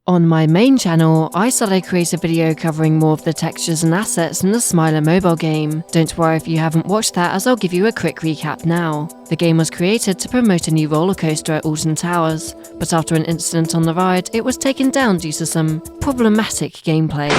On my main channel, I said I'd create a video covering more of the textures and assets in the Smiler mobile game. Don't worry if you haven't watched that, as I'll give you a quick recap now. The game was created to promote a new roller coaster at Alton Towers, but after an incident on the ride, it was taken down due to some problematic gameplay.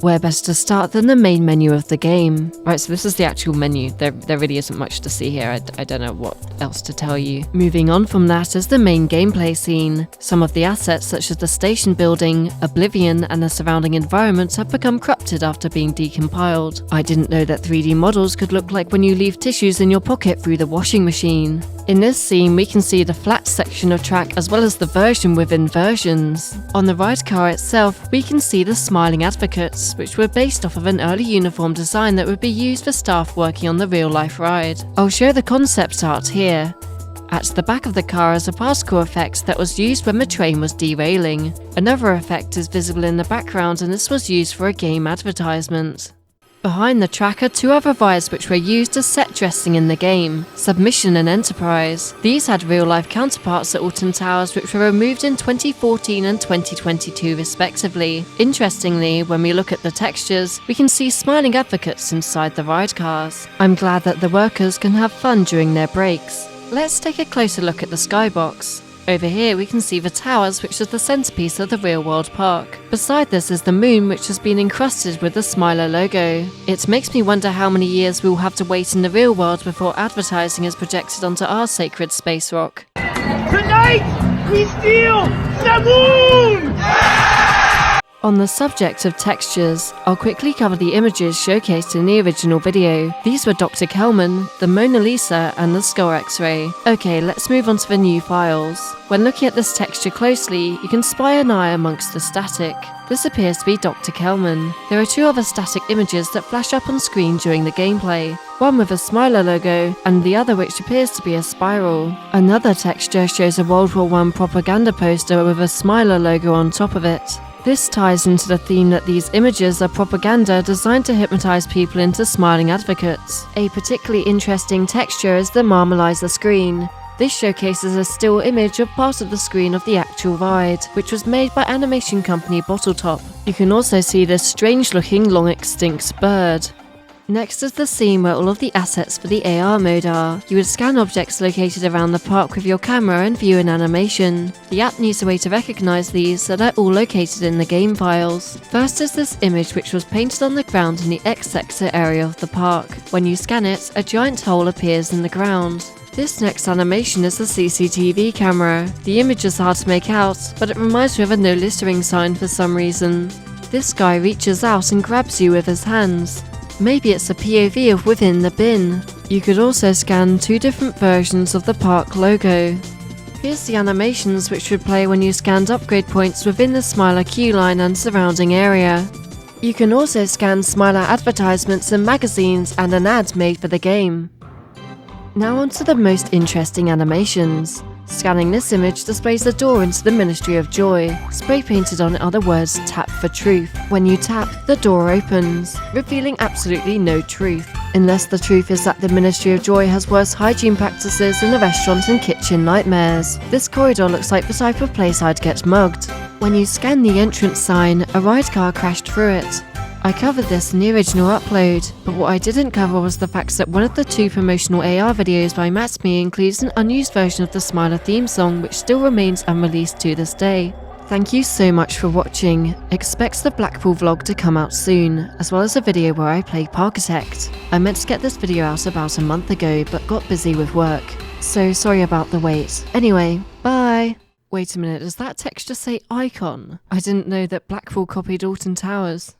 Where best to start than the main menu of the game? Right, so this is the actual menu. There really isn't much to see here. I don't know what else to tell you. Moving on from that is the main gameplay scene. Some of the assets such as the station building, Oblivion, and the surrounding environments have become corrupted after being decompiled. I didn't know that 3D models could look like when you leave tissues in your pocket through the washing machine. In this scene, we can see the flat section of track as well as the version within versions. On the ride car itself, we can see the smiling advocates, which were based off of an early uniform design that would be used for staff working on the real-life ride. I'll show the concept art here. At the back of the car is a particle effect that was used when the train was derailing. Another effect is visible in the background, and this was used for a game advertisement. Behind the track are two other rides which were used as set dressing in the game, Submission and Enterprise. These had real-life counterparts at Alton Towers which were removed in 2014 and 2022 respectively. Interestingly, when we look at the textures, we can see smiling advocates inside the ride cars. I'm glad that the workers can have fun during their breaks. Let's take a closer look at the Skybox. Over here we can see the towers, which is the centerpiece of the real-world park. Beside this is the moon, which has been encrusted with the Smiler logo. It makes me wonder how many years we will have to wait in the real world before advertising is projected onto our sacred space rock. Tonight, we steal the moon! On the subject of textures, I'll quickly cover the images showcased in the original video. These were Dr. Kelman, the Mona Lisa, and the Skull X-ray. Okay, let's move on to the new files. When looking at this texture closely, you can spy an eye amongst the static. This appears to be Dr. Kelman. There are two other static images that flash up on screen during the gameplay. One with a Smiler logo, and the other which appears to be a spiral. Another texture shows a World War I propaganda poster with a Smiler logo on top of it. This ties into the theme that these images are propaganda designed to hypnotize people into smiling advocates. A particularly interesting texture is the Marmalizer screen. This showcases a still image of part of the screen of the actual ride, which was made by animation company Bottletop. You can also see this strange-looking long-extinct bird. Next is the scene where all of the assets for the AR mode are. You would scan objects located around the park with your camera and view an animation. The app needs a way to recognize these, so they're all located in the game files. First is this image which was painted on the ground in the X-sector area of the park. When you scan it, a giant hole appears in the ground. This next animation is the CCTV camera. The image is hard to make out, but it reminds me of a no littering sign for some reason. This guy reaches out and grabs you with his hands. Maybe it's a POV of within the bin. You could also scan two different versions of the park logo. Here's the animations which would play when you scanned upgrade points within the Smiler queue line and surrounding area. You can also scan Smiler advertisements in magazines and an ad made for the game. Now on to the most interesting animations. Scanning this image displays the door into the Ministry of Joy. Spray painted on it are the words "Tap for Truth." When you tap, the door opens, revealing absolutely no truth. Unless the truth is that the Ministry of Joy has worse hygiene practices than the restaurant and kitchen nightmares. This corridor looks like the type of place I'd get mugged. When you scan the entrance sign, a ride car crashed through it. I covered this in the original upload, but what I didn't cover was the fact that one of the two promotional AR videos by Matsme includes an unused version of the Smiler theme song which still remains unreleased to this day. Thank you so much for watching. Expect the Blackpool vlog to come out soon, as well as a video where I play Parkitect. I meant to get this video out about a month ago, but got busy with work. So sorry about the wait. Anyway, bye! Wait a minute, does that texture say icon? I didn't know that Blackpool copied Alton Towers.